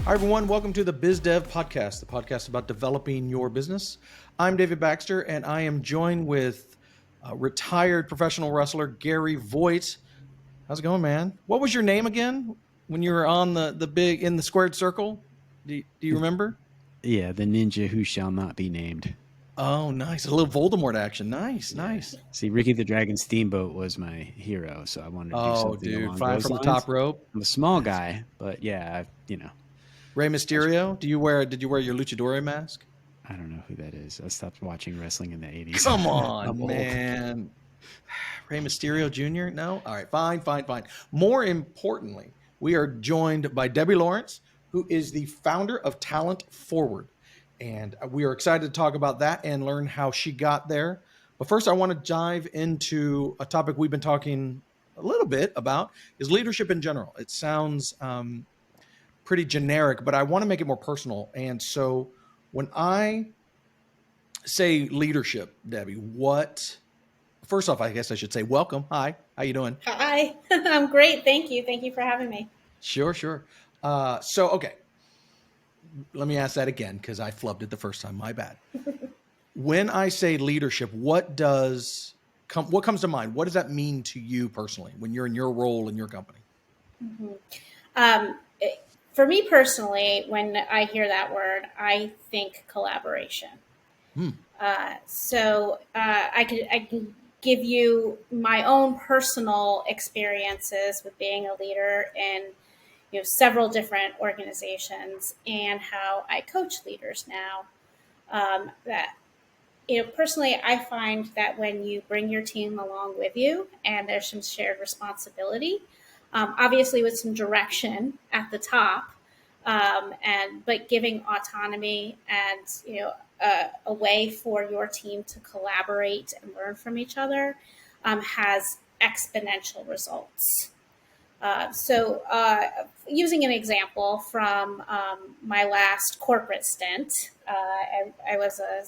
Hi, everyone. Welcome to the Biz Dev Podcast, the podcast about developing your business. I'm David Baxter, and I am joined with retired professional wrestler Gary Voigt. How's it going, man? What was your name again when you were on the big in the squared circle? Do you remember? Yeah, the ninja who shall not be named. Oh, nice. A little Voldemort action. Nice, Yeah. nice. See, Ricky the Dragon Steamboat was my hero, so I wanted to do Oh, something dude, along flying those from the lines. top rope. I'm a small That's guy, but yeah, Rey Mysterio. Did you wear your luchador mask? I don't know who that is. I stopped watching wrestling in the 80s. Come I'm on, old. man. Rey Mysterio Jr.? No? All right, fine, fine, fine. More importantly, we are joined by Debbie Lawrence, who is the founder of Talent Forward. And we are excited to talk about that and learn how she got there. But first, I want to dive into a topic we've been talking a little bit about is leadership in general. It sounds pretty generic, but I want to make it more personal. And so when I say leadership, Debbie, what first off, I guess I should say welcome. Hi, how you doing? Hi, I'm great. Thank you. Thank you for having me. Sure, sure. Okay, let me ask that again because I flubbed it the first time. My bad. When I say leadership, what comes to mind? What does that mean to you personally when you're in your role in your company? Mm-hmm. Um, for me personally, when I hear that word, I think collaboration. Hmm. I can give you my own personal experiences with being a leader in several different organizations and how I coach leaders now. That personally, I find that when you bring your team along with you and there's some shared responsibility, obviously with some direction at the top, but giving autonomy and a way for your team to collaborate and learn from each other has exponential results. Using an example from my last corporate stint, I was a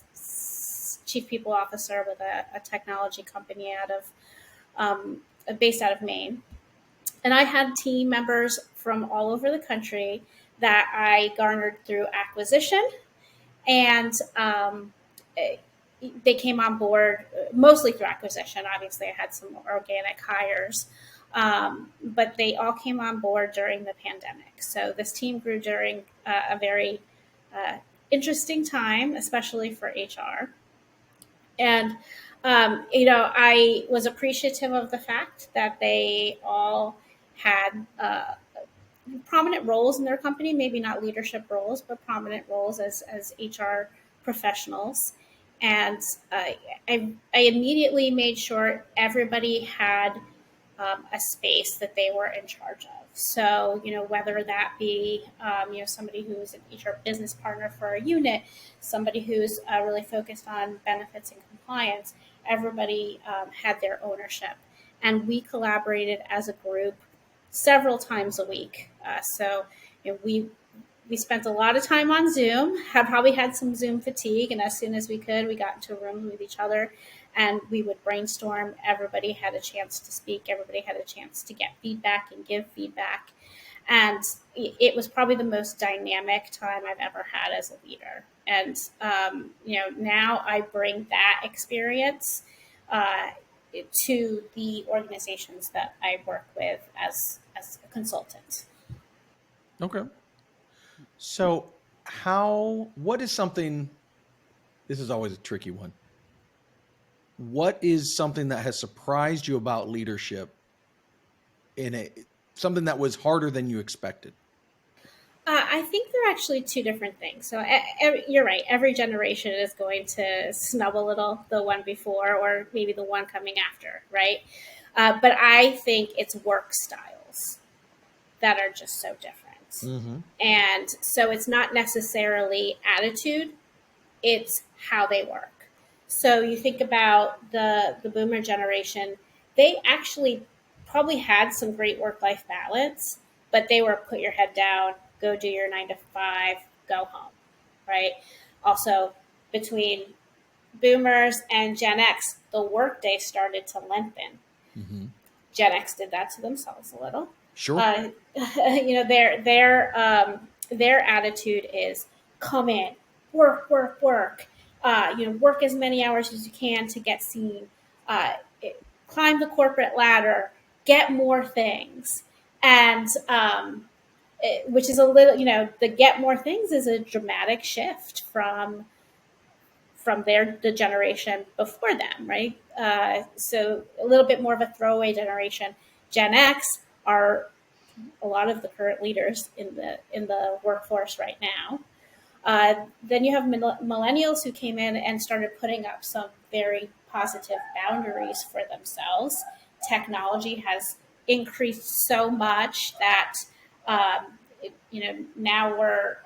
chief people officer with a technology company based out of Maine, and I had team members from all over the country that I garnered through acquisition, and they came on board mostly through acquisition. Obviously, I had some organic hires, but they all came on board during the pandemic. So this team grew during a very interesting time, especially for HR. And I was appreciative of the fact that they all had prominent roles in their company, maybe not leadership roles, but prominent roles as HR professionals. And I immediately made sure everybody had a space that they were in charge of. So, whether that be, somebody who's an HR business partner for a unit, somebody who's really focused on benefits and compliance, everybody had their ownership. And we collaborated as a group several times a week. We spent a lot of time on Zoom, probably had some Zoom fatigue, and as soon as we could, we got into a room with each other and we would brainstorm. Everybody had a chance to speak. Everybody had a chance to get feedback and give feedback. And it was probably the most dynamic time I've ever had as a leader. And, now I bring that experience to the organizations that I work with as a consultant. Okay. So, what is something? This is always a tricky one. What is something that has surprised you about leadership something that was harder than you expected? I think they're actually two different things. So you're right. Every generation is going to snub a little the one before, or maybe the one coming after, right? But I think it's work styles that are just so different. Mm-hmm. And so it's not necessarily attitude, it's how they work. So you think about the boomer generation, they actually probably had some great work-life balance, but they were put your head down, go do your 9 to 5, go home, right? Also, between boomers and Gen X, the workday started to lengthen. Mm-hmm. Gen X did that to themselves a little. Sure. Their their attitude is come in, work, work, work. Work as many hours as you can to get seen. Uh, Climb the corporate ladder, get more things, and which is a little, the get more things is a dramatic shift from the generation before them, right? So a little bit more of a throwaway generation. Gen X are a lot of the current leaders in the workforce right now. Then you have millennials who came in and started putting up some very positive boundaries for themselves. Technology has increased so much that now we're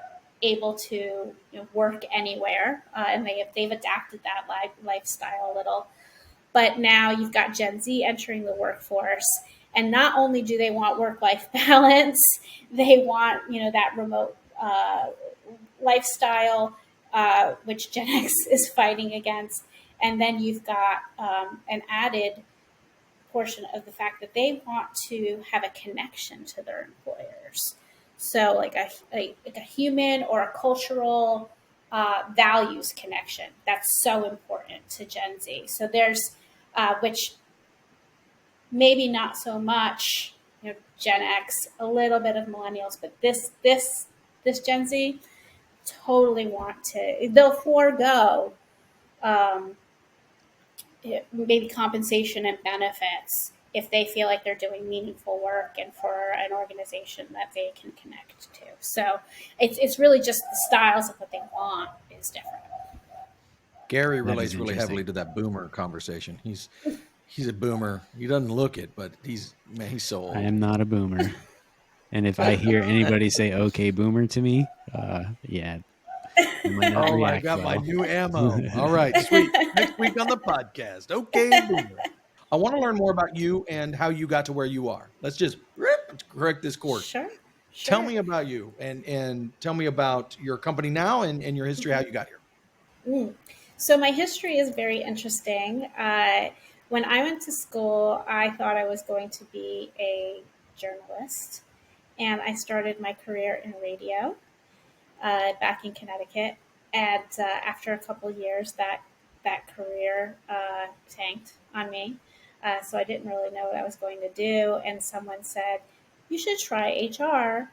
able to work anywhere, and they've adapted that lifestyle a little. But now you've got Gen Z entering the workforce, and not only do they want work-life balance, they want that remote lifestyle, which Gen X is fighting against. And then you've got an added portion of the fact that they want to have a connection to their employers. So like a human or a cultural values connection. That's so important to Gen Z. So there's, which maybe not so much, Gen X, a little bit of millennials, but this Gen Z totally want to, they'll forego maybe compensation and benefits if they feel like they're doing meaningful work and for an organization that they can connect to. So it's really just the styles of what they want is different. Gary That relates is really heavily interesting. to that boomer conversation. He's a boomer. He doesn't look it, but he's so old. I am not a boomer. And if I hear anybody say "okay, boomer" to me, yeah, I might not Oh, I react got my well. new ammo. All right, sweet. Next week on the podcast. Okay, boomer. I want to learn more about you and how you got to where you are. Let's just correct this course. Sure. Tell me about you and tell me about your company now and your history, how you got here. Mm. So my history is very interesting. When I went to school, I thought I was going to be a journalist, and I started my career in radio back in Connecticut. And after a couple of years, that career tanked on me. So I didn't really know what I was going to do. And someone said, "You should try HR.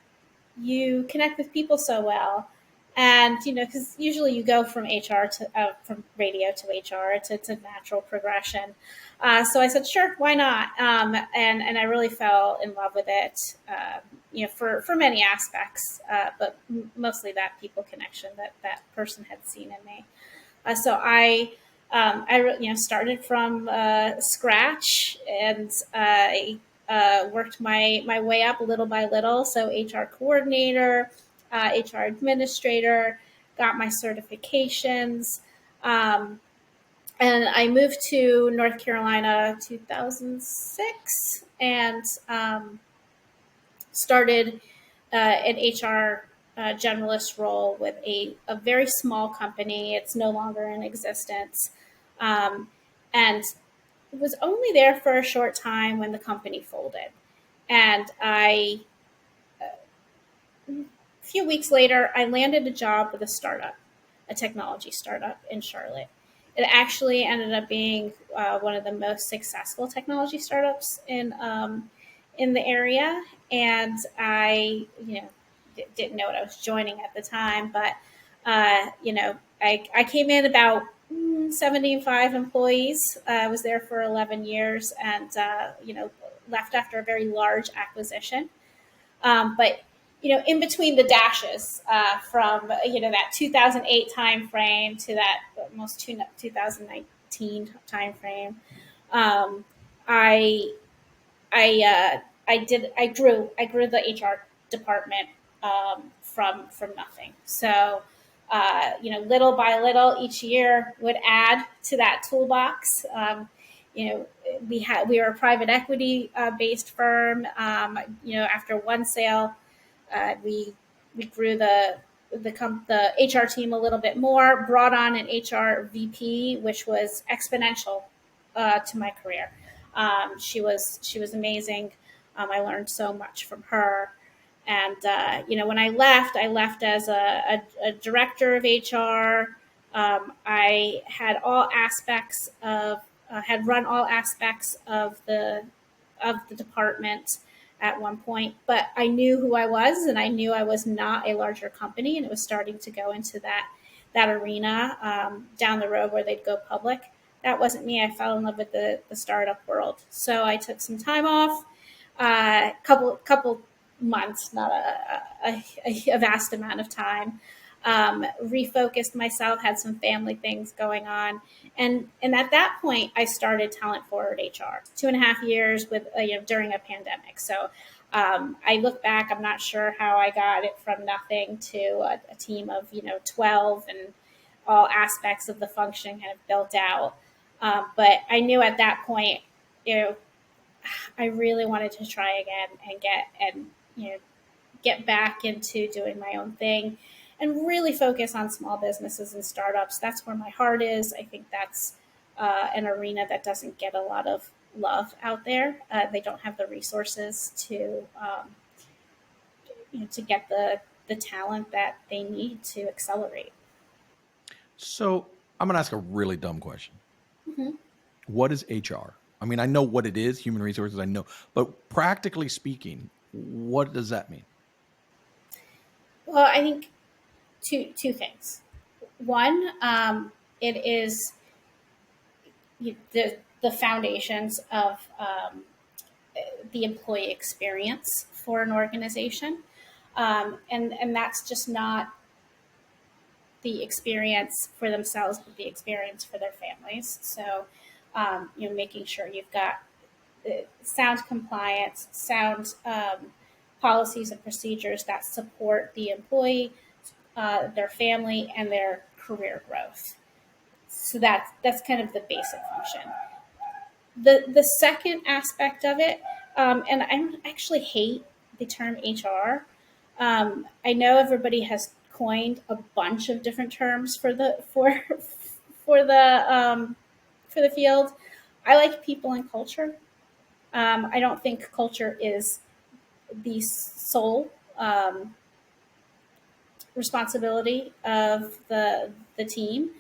You connect with people so well." And because usually you go from HR to from radio to HR, it's a natural progression. So I said, sure, why not? And I really fell in love with it. For many aspects, but mostly that people connection that person had seen in me. So I started from scratch, and I worked my way up little by little. So HR coordinator, HR administrator, got my certifications. And I moved to North Carolina 2006 and started an HR generalist role with a very small company. It's no longer in existence. And was only there for a short time when the company folded. And a few weeks later, I landed a job with a startup, a technology startup in Charlotte. It actually ended up being one of the most successful technology startups in the area. And I, didn't know what I was joining at the time, but I came in about 75 employees. I was there for 11 years, and left after a very large acquisition. But in between the dashes from that 2008 timeframe to that almost 2019 timeframe, I I grew the HR department from nothing. So little by little, each year would add to that toolbox. We were a private equity based firm. After one sale, we grew the HR team a little bit more. Brought on an HR VP, which was exponential to my career. She was amazing. I learned so much from her, And when I left as a director of HR. I had run all aspects of the department at one point, but I knew who I was, and I knew I was not a larger company, and it was starting to go into that arena down the road where they'd go public. That wasn't me. I fell in love with the startup world, so I took some time off, couple months, not a vast amount of time. Refocused myself, had some family things going on, and at that point, I started Talent Forward HR. 2.5 years with during a pandemic. So I look back, I'm not sure how I got it from nothing to a team of 12 and all aspects of the function kind of built out. But I knew at that point, I really wanted to try again and get back into doing my own thing and really focus on small businesses and startups. That's where my heart is. I think that's an arena that doesn't get a lot of love out there. They don't have the resources to get the talent that they need to accelerate. So I'm going to ask a really dumb question. Mm-hmm. What is HR? I mean, I know what it is, human resources, I know, but practically speaking, what does that mean? Well, I think two things. One, it is the foundations of the employee experience for an organization, and that's just not the experience for themselves, but the experience for their families. So, making sure you've got sound compliance, sound policies and procedures that support the employee, their family, and their career growth. So that's kind of the basic function. The second aspect of it, and I actually hate the term HR. I know everybody has coined a bunch of different terms for the field. I like people and culture. I don't think culture is the sole responsibility of the team,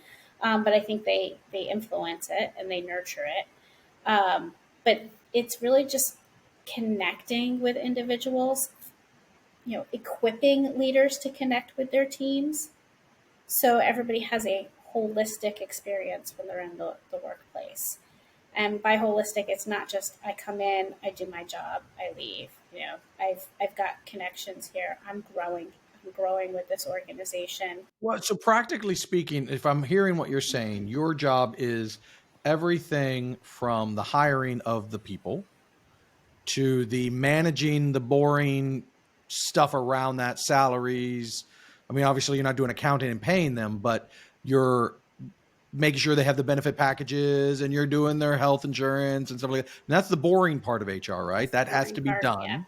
but I think they influence it and they nurture it. But it's really just connecting with individuals, equipping leaders to connect with their teams, so everybody has a holistic experience when they're in the workplace. And by holistic, it's not just I come in, I do my job, I leave. I've got connections here. I'm growing with this organization. Well, so practically speaking, if I'm hearing what you're saying, your job is everything from the hiring of the people to the managing the boring stuff around that, salaries. I mean, obviously you're not doing accounting and paying them, but you're making sure they have the benefit packages and you're doing their health insurance and stuff like that. And that's the boring part of HR, right? That has to be Part, yeah, done.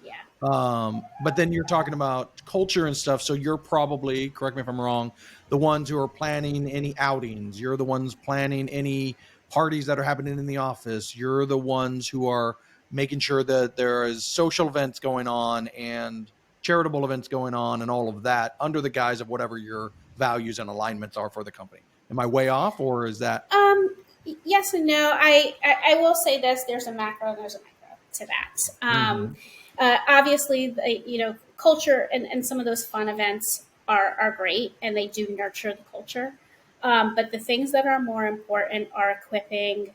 yeah. But then you're talking about culture and stuff. So you're probably, correct me if I'm wrong, the ones who are planning any outings. You're the ones planning any parties that are happening in the office. You're the ones who are making sure that there is social events going on and charitable events going on and all of that under the guise of whatever your values and alignments are for the company. Am I way off, or is that? Yes and no. I will say this: there's a macro and there's a micro to that. Obviously, culture and some of those fun events are great, and they do nurture the culture. But the things that are more important are equipping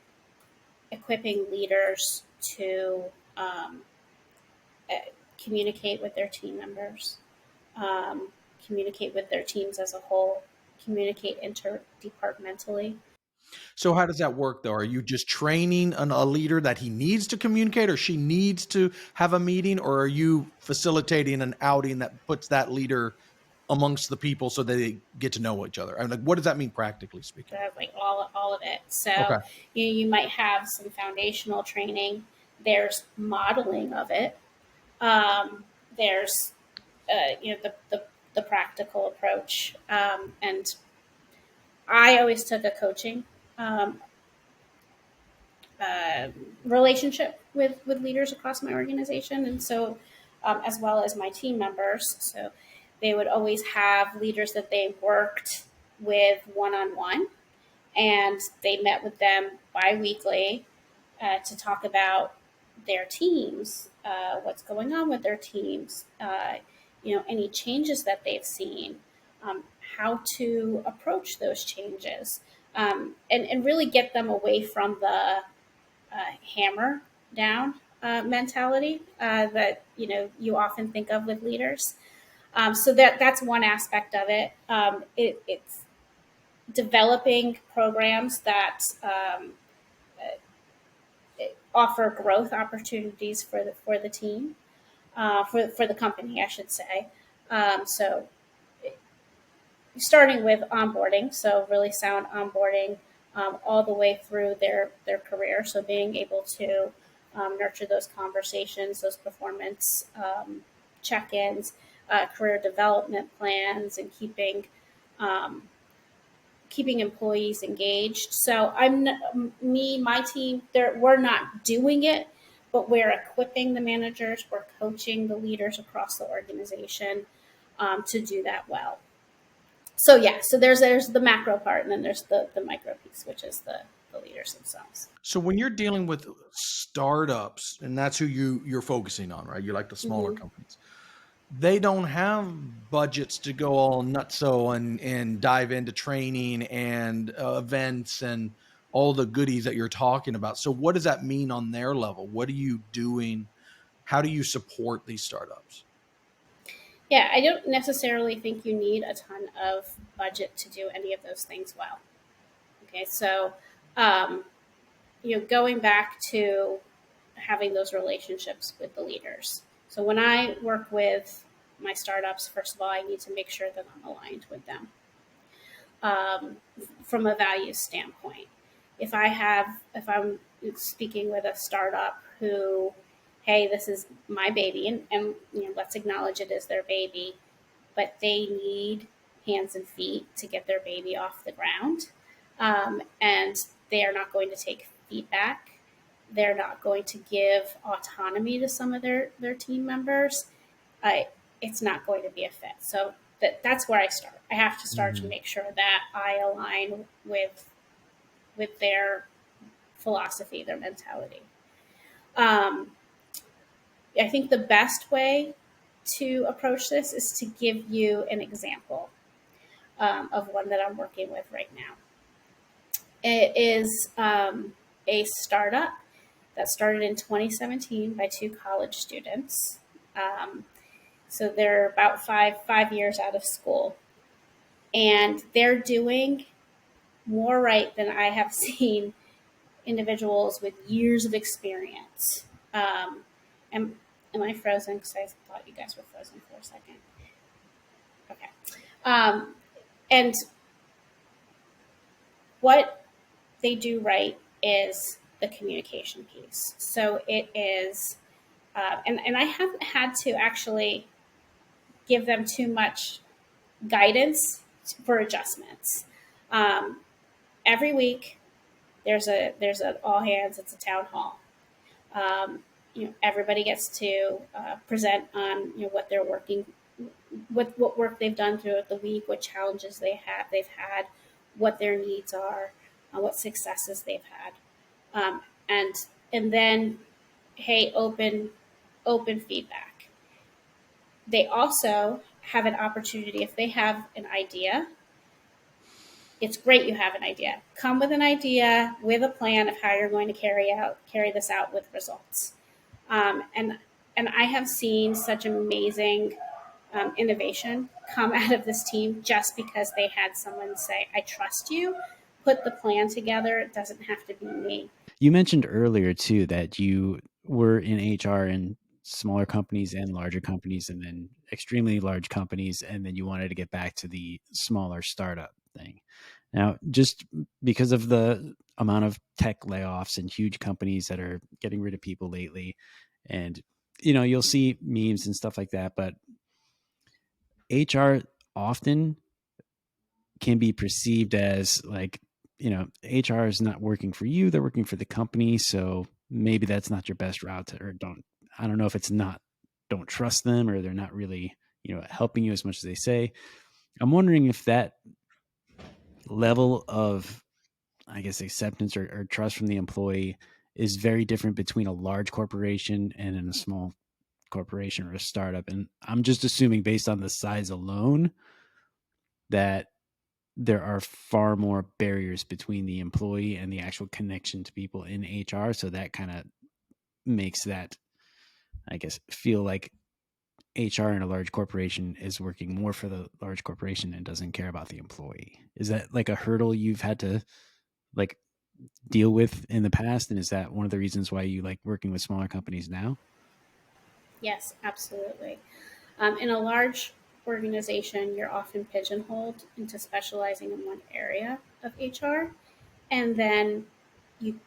leaders to communicate with their team members, um, communicate with their teams as a whole, communicate interdepartmentally. So how does that work though? Are you just training a leader that he needs to communicate or she needs to have a meeting, or are you facilitating an outing that puts that leader amongst the people so they get to know each other? I mean, like, what does that mean practically speaking? Like all of it. So Okay. you might have some foundational training. There's modeling of it. There's the practical approach, and I always took a coaching um, relationship with leaders across my organization, and so as well as my team members. So they would always have leaders that they worked with one on one, and they met with them biweekly to talk about their teams, what's going on with their teams, any changes that they've seen, how to approach those changes, and really get them away from the hammer down mentality that you often think of with leaders. So that's one aspect of it. It's developing programs that offer growth opportunities for the team, for the company, I should say. So starting with onboarding, so really sound onboarding all the way through their career. So being able to nurture those conversations, those performance check-ins, career development plans, and keeping employees engaged. So my team, we're not doing it, but we're equipping the managers, we're coaching the leaders across the organization to do that well. So yeah, so there's the macro part, and then there's the micro piece, which is the leaders themselves. So when you're dealing with startups, and that's who you're focusing on, right? You like the smaller companies. They don't have budgets to go all nutso and dive into training and events and all the goodies that you're talking about. So what does that mean on their level? What are you doing? How do you support these startups? Yeah, I don't necessarily think you need a ton of budget to do any of those things well. Okay, so going back to having those relationships with the leaders. So when I work with my startups, first of all, I need to make sure that I'm aligned with them from a value standpoint. If I'm speaking with a startup who, hey, this is my baby, and let's acknowledge it is their baby, but they need hands and feet to get their baby off the ground, and they are not going to take feedback. They're not going to give autonomy to some of their team members. It's not going to be a fit. So that's where I start. I have to start to make sure that I align with their philosophy, their mentality. I think the best way to approach this is to give you an example of one that I'm working with right now. It is a startup that started in 2017 by two college students. So they're about five years out of school, and they're doing more right than I have seen individuals with years of experience. Am I frozen? Because I thought you guys were frozen for a second. Okay. And what they do right is the communication piece. So it is, and I haven't had to actually give them too much guidance for adjustments. Every week, there's an all hands. It's a town hall. Everybody gets to present on what they're working, what work they've done throughout the week, what challenges they've had, what their needs are, what successes they've had, and then, hey, open feedback. They also have an opportunity if they have an idea. It's great you have an idea. Come with an idea, with a plan of how you're going to carry this out with results. And I have seen such amazing innovation come out of this team just because they had someone say, I trust you, put the plan together. It doesn't have to be me. You mentioned earlier too that you were in HR in smaller companies and larger companies, and then extremely large companies, and then you wanted to get back to the smaller startup thing. Now, just because of the amount of tech layoffs and huge companies that are getting rid of people lately, and you'll see memes and stuff like that, but HR often can be perceived as like, HR is not working for you, they're working for the company. So maybe that's not your best route I don't know if it's not don't trust them, or they're not really, helping you as much as they say. I'm wondering if that level of, I guess, acceptance or trust from the employee is very different between a large corporation and in a small corporation or a startup. And I'm just assuming, based on the size alone, that there are far more barriers between the employee and the actual connection to people in HR. So that kind of makes that, I guess, feel like HR in a large corporation is working more for the large corporation and doesn't care about the employee. Is that like a hurdle you've had to like deal with in the past? And is that one of the reasons why you like working with smaller companies now? Yes, absolutely. In a large organization, you're often pigeonholed into specializing in one area of HR, and then you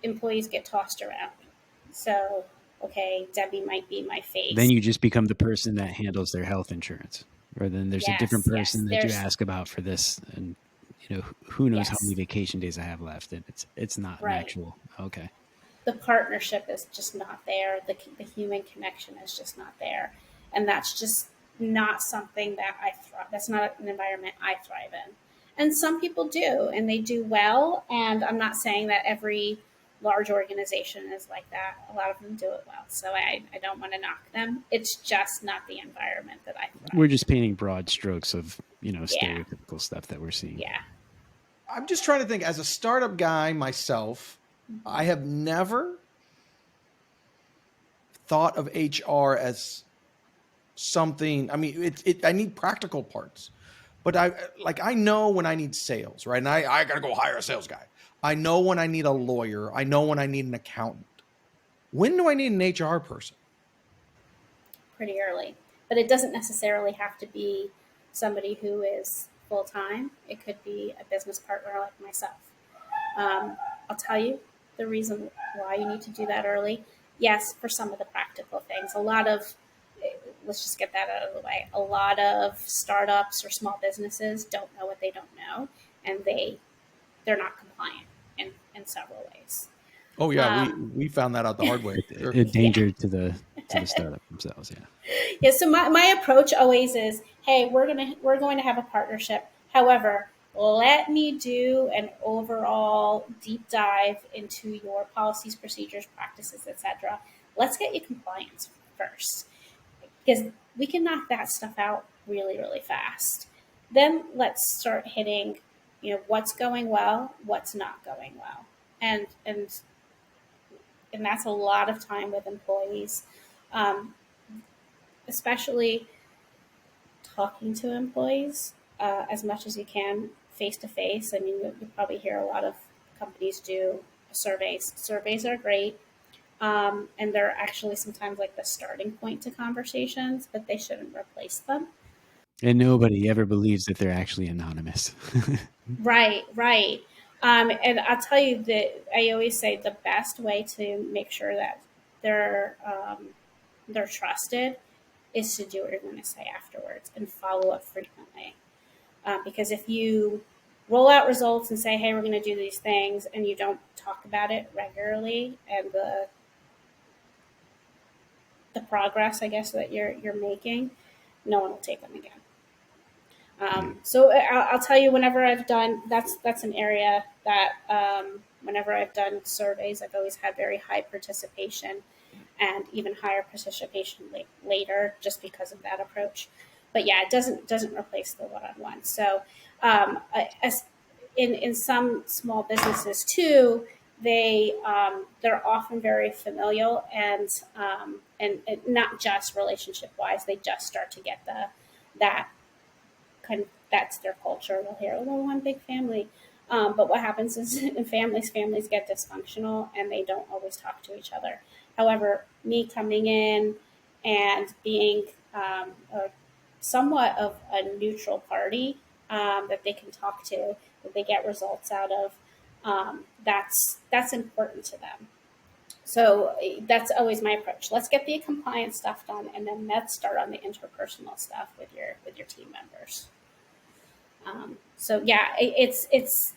employees get tossed around. So, okay, Debbie might be my Then face. you just become the person that handles their health insurance, or then there's a different Yes, yes. person that you There's ask about for this. And who knows how many yes, vacation days I have left, and it's not an right. actual. Okay. The partnership is just not there. The human connection is just not there, and that's just not something that I thrive. That's not an environment I thrive in. And some people do, and they do well. And I'm not saying that every large organization is like that. A lot of them do it well, so I don't want to knock them. It's just not the environment that I We're thrive just in. painting broad strokes of Yeah, stereotypical stuff that we're seeing. yeah. I'm just trying to think, as a startup guy myself, I have never thought of HR as something. I mean, I need practical parts, but I know when I need sales, right? And I got to go hire a sales guy. I know when I need a lawyer. I know when I need an accountant. When do I need an HR person? Pretty early. But it doesn't necessarily have to be somebody who is full time. It could be a business partner like myself. I'll tell you the reason why you need to do that early. Yes, for some of the practical things. Let's just get that out of the way. A lot of startups or small businesses don't know what they don't know, and they're not compliant in several ways. Oh yeah, we Um, we found that out the hard way. Sure. A yeah, danger to the startup themselves. Yeah. yeah. So my approach always is, hey, we're going to have a partnership. However, let me do an overall deep dive into your policies, procedures, practices, etc. Let's get you compliance first, because we can knock that stuff out really, really fast. Then let's start hitting, what's going well, what's not going well, and that's a lot of time with employees, um, especially talking to employees as much as you can face to face. I mean, you probably hear a lot of companies do surveys. Surveys are great. And they're actually sometimes like the starting point to conversations, but they shouldn't replace them. And nobody ever believes that they're actually anonymous. Right, right. And I'll tell you that I always say the best way to make sure that they're they're trusted is to do what you're going to say afterwards and follow up frequently. Because if you roll out results and say, "Hey, we're going to do these things," and you don't talk about it regularly, and the progress, I guess, that you're making, no one will take them again. Yeah. So I'll tell you, whenever I've done that's an area that whenever I've done surveys, I've always had very high participation and even higher participation later, just because of that approach. But yeah, it doesn't replace the one-on-one. So as in some small businesses too, they're often very familial and not just relationship wise. They just start to get that kind of, that's their culture. They'll hear, "Oh, well, one big family." But what happens is in families get dysfunctional and they don't always talk to each other. However, me coming in and being somewhat of a neutral party that they can talk to, that they get results out of, that's important to them. So that's always my approach. Let's get the compliance stuff done, and then let's start on the interpersonal stuff with your team members. So yeah, it's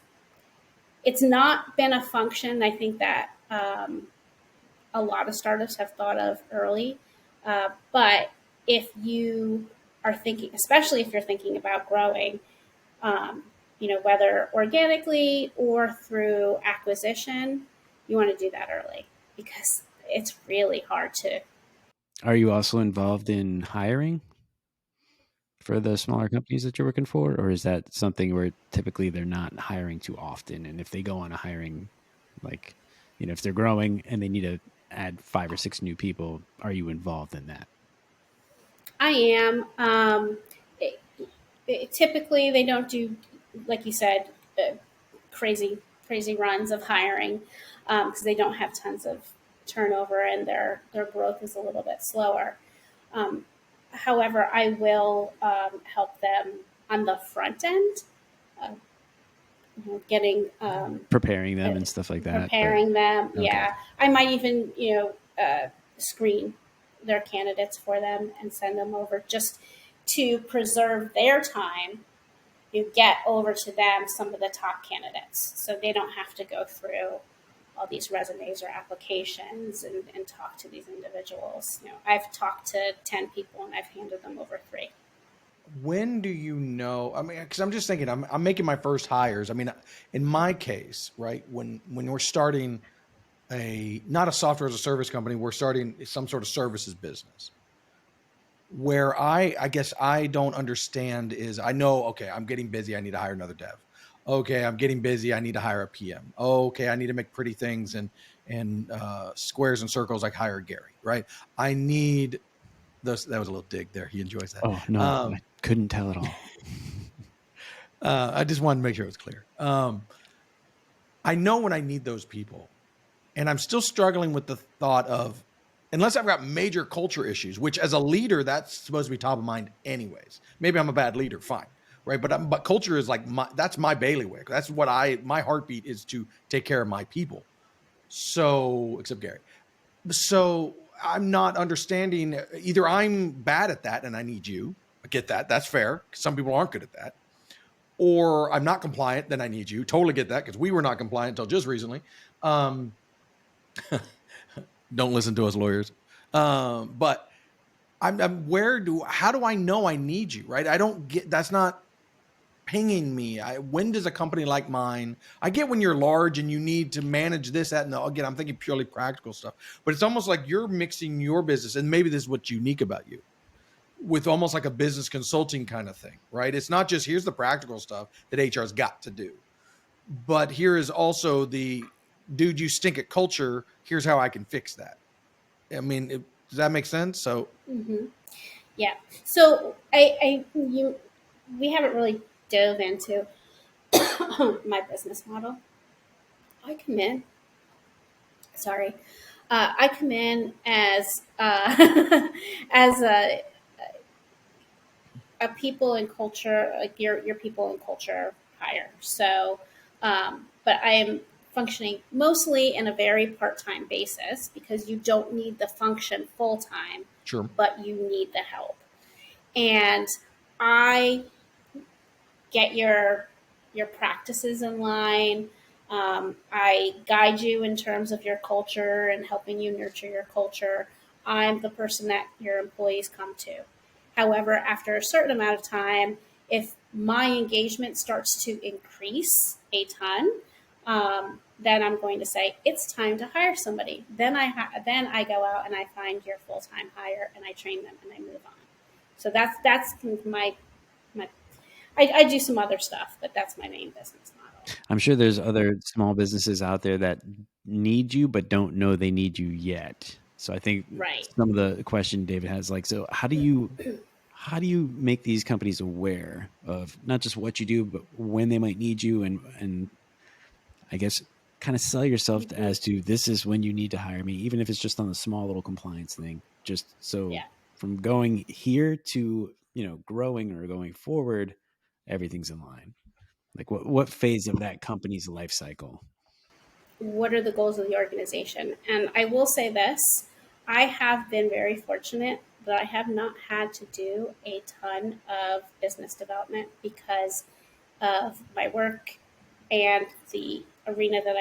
not been a function I think that a lot of startups have thought of early. But if you are thinking, especially if you're thinking about growing, um, whether organically or through acquisition, you want to do that early because it's really hard to. Are you also involved in hiring for the smaller companies that you're working for, or is that something where typically they're not hiring too often? And if they go on a hiring, like, if they're growing and they need to add 5 or 6 new people, are you involved in that? I am. It, Typically, they don't do, like you said, crazy crazy runs of hiring because they don't have tons of turnover and their growth is a little bit slower. Um, However, I will help them on the front end, uh, getting Preparing them and stuff like that. But preparing them. okay. Yeah, I might even screen their candidates for them and send them over just to preserve their time. You get over to them some of the top candidates, so they don't have to go through all these resumes or applications and talk to these individuals. I've talked to 10 people and I've handed them over 3. When do you know? I mean, because I'm just thinking, I'm making my first hires. I mean, in my case, right, when we're starting not a software as a service company, we're starting some sort of services business. Where I guess I don't understand is I know, okay, I'm getting busy. I need to hire another dev. Okay, I'm getting busy. I need to hire a PM. Okay, I need to make pretty things and squares and circles like hire Gary, right? I need those. That was a little dig there. He enjoys that. Oh no, I couldn't tell at all. I just wanted to make sure it was clear. I know when I need those people, and I'm still struggling with the thought of, unless I've got major culture issues, which as a leader, that's supposed to be top of mind anyways. Maybe I'm a bad leader, fine, right? But culture is like that's my bailiwick. That's what my heartbeat is to take care of my people. So, except Gary. So I'm not understanding. Either I'm bad at that and I need you. I get that. That's fair. Some people aren't good at that. Or I'm not compliant, then I need you. Totally get that because we were not compliant until just recently. Um, don't listen to us lawyers. But how do I know I need you? Right? I don't get. That's not pinging me. When does a company like mine? I get when you're large and you need to manage this, that, and again, I'm thinking purely practical stuff. But it's almost like you're mixing your business, and maybe this is what's unique about you, with almost like a business consulting kind of thing, right? It's not just here's the practical stuff that HR's got to do, but here is also the dude, you stink at culture. Here's how I can fix that. I mean, does that make sense? So, Mm-hmm. Yeah. So we haven't really dove into my business model. I come in. Sorry, I come in as as a people and culture, like your people and culture hire. So, but I am functioning mostly in a very part time basis because you don't need the function full time, sure. but you need the help. And I get your practices in line. I guide you in terms of your culture and helping you nurture your culture. I'm the person that your employees come to. However, after a certain amount of time, if my engagement starts to increase a ton, then I'm going to say it's time to hire somebody. Then I go out and I find your full time hire and I train them and I move on. So that's my I do some other stuff, but that's my main business model. I'm sure there's other small businesses out there that need you but don't know they need you yet. So I think Right. some of the question David has, like, so how do you make these companies aware of not just what you do, but when they might need you, and I guess kind of sell yourself Mm-hmm. as to this is when you need to hire me, even if it's just on the small little compliance thing. Just so Yeah. from going here to growing or going forward, everything's in line. Like what phase of that company's life cycle? What are the goals of the organization? And I will say this, I have been very fortunate that I have not had to do a ton of business development because of my work and the arena that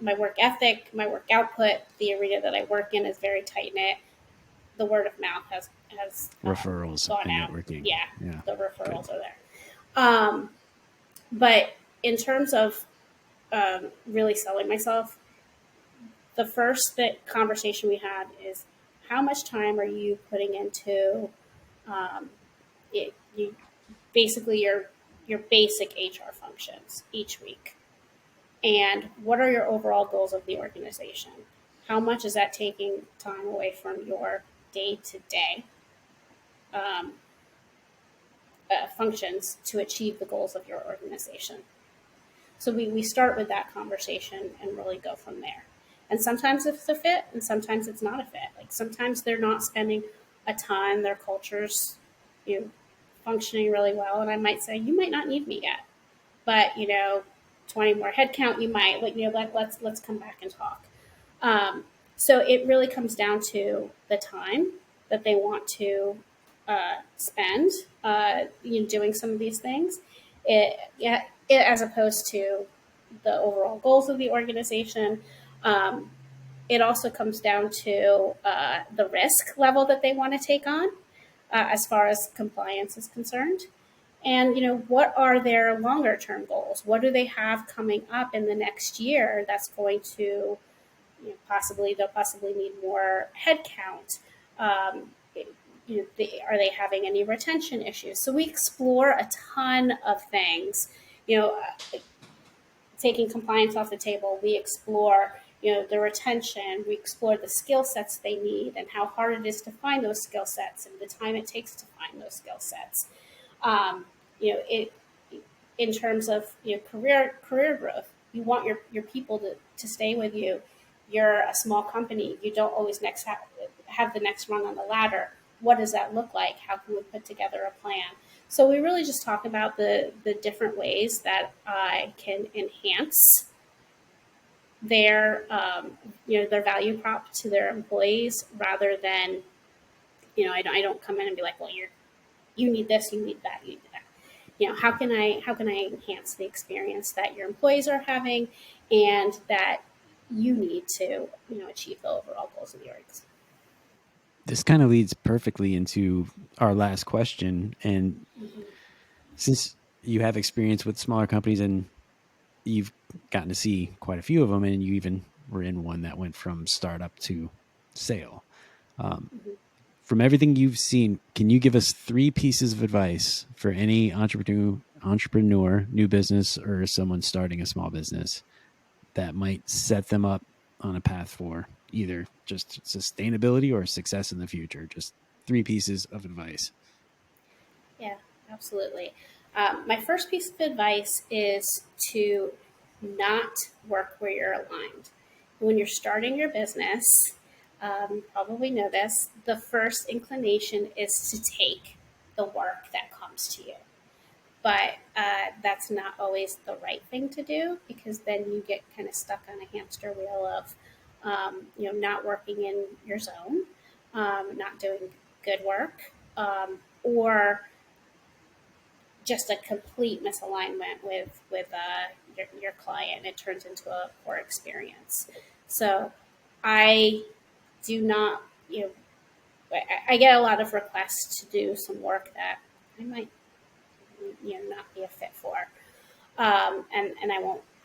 my work ethic, my work output, the arena that I work in is very tight knit. the word of mouth has Referrals gone and out. networking. Yeah, Yeah. the Good. referrals are there. But in terms of really selling myself, the first conversation we had is how much time are you putting into you basically your basic HR functions each week, and what are your overall goals of the organization? How much is that taking time away from your day to day functions to achieve the goals of your organization? So we start with that conversation and really go from there. And sometimes it's a fit and sometimes it's not a fit. Like sometimes they're not spending a ton, their culture's functioning really well. And I might say, you might not need me yet, but 20 more headcount, you might, let's come back and talk. So it really comes down to the time that they want to spend, doing some of these things. As opposed to the overall goals of the organization. It also comes down to the risk level that they want to take on as far as compliance is concerned. And what are their longer term goals? What do they have coming up in the next year that's going to they'll possibly need more headcount. Are they having any retention issues? So we explore a ton of things. Taking compliance off the table, we explore the retention. We explore the skill sets they need and how hard it is to find those skill sets and the time it takes to find those skill sets. It in terms of career growth, you want your people to stay with you. You're a small company. You don't always have the next rung on the ladder. What does that look like? How can we put together a plan? So we really just talk about the different ways that I can enhance their their value prop to their employees, rather than I don't come in and be like, well, you need this, you need that, you need that. How can I enhance the experience that your employees are having and that you need to achieve the overall goals of the orgs. This kind of leads perfectly into our last question. And since you have experience with smaller companies and you've gotten to see quite a few of them, and you even were in one that went from startup to sale. From everything you've seen, can you give us 3 pieces of advice for any entrepreneur, new business, or someone starting a small business that might set them up on a path for either just sustainability or success in the future? Just 3 pieces of advice. Yeah, absolutely. My first piece of advice is to not work where you're aligned. When you're starting your business, you probably know this, the first inclination is to take the work that comes to you. But that's not always the right thing to do, because then you get kind of stuck on a hamster wheel of, not working in your zone, not doing good work, or just a complete misalignment with your client. It turns into a poor experience. So I do not, I get a lot of requests to do some work that I might, not be a fit for, and I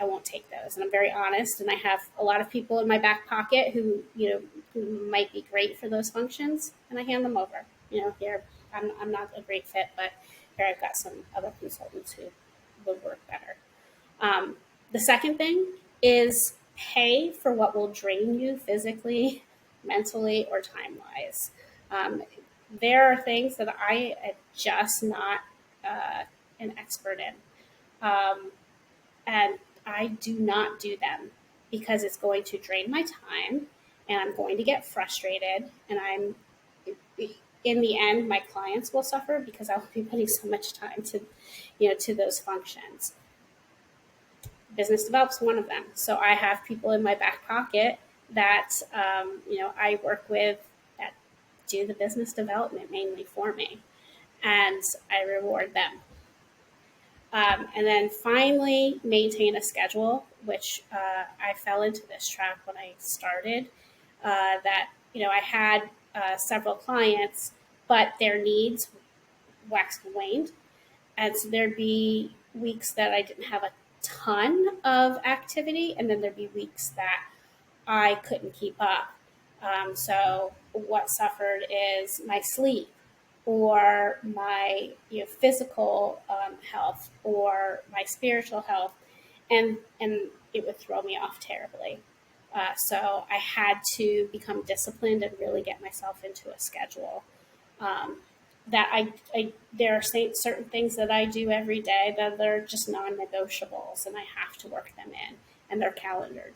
won't take those. And I'm very honest. And I have a lot of people in my back pocket who might be great for those functions, and I hand them over. Here I'm not a great fit, but here I've got some other consultants who would work better. The second thing is pay for what will drain you physically, mentally, or time wise. There are things that I am just not an expert in. And I do not do them because it's going to drain my time and I'm going to get frustrated, and in the end, my clients will suffer because I'll be putting so much time to those functions. Business development's one of them. So I have people in my back pocket that, I work with that do the business development mainly for me, and I reward them. And then finally, maintain a schedule, which I fell into this trap when I started. That I had several clients, but their needs waxed and waned. And so there'd be weeks that I didn't have a ton of activity, and then there'd be weeks that I couldn't keep up. So what suffered is my sleep, or my physical health, or my spiritual health, and it would throw me off terribly. So I had to become disciplined and really get myself into a schedule. That there are certain things that I do every day that they're just non-negotiables, and I have to work them in, and they're calendared.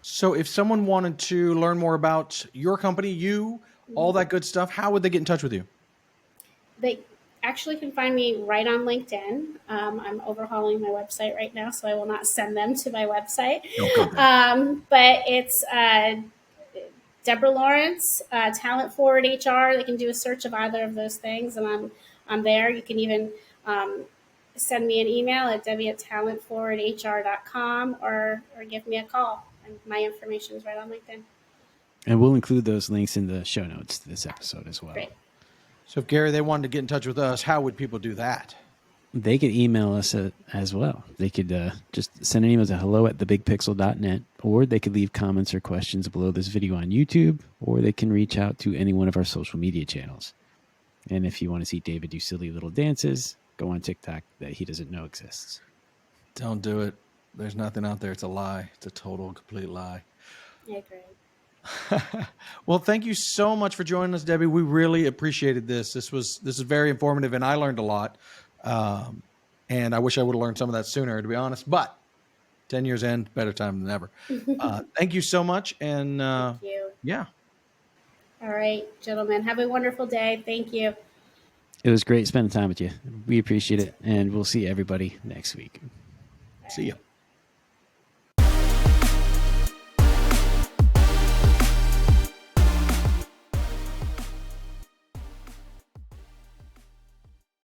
So if someone wanted to learn more about your company, you, all that good stuff, how would they get in touch with you? They actually can find me right on LinkedIn. I'm overhauling my website right now, so I will not send them to my website. But it's Deborah Lawrence, Talent Forward HR. They can do a search of either of those things, and I'm there. You can even send me an email at debbie@talentforwardhr.com, or give me a call. And my information is right on LinkedIn. And we'll include those links in the show notes to this episode as well. Great. So if Gary, they wanted to get in touch with us, how would people do that? They could email us as well. They could just send an email to hello@thebigpixel.net, or they could leave comments or questions below this video on YouTube, or they can reach out to any one of our social media channels. And if you want to see David do silly little dances, go on TikTok that he doesn't know exists. Don't do it. There's nothing out there. It's a lie. It's a total, complete lie. I agree. Well, thank you so much for joining us, Debbie. We really appreciated this. This is very informative, and I learned a lot. And I wish I would have learned some of that sooner, to be honest. But 10 years in, better time than ever. Thank you so much. And Thank you. Yeah. All right, gentlemen. Have a wonderful day. Thank you. It was great spending time with you. We appreciate it, and we'll see everybody next week. See ya.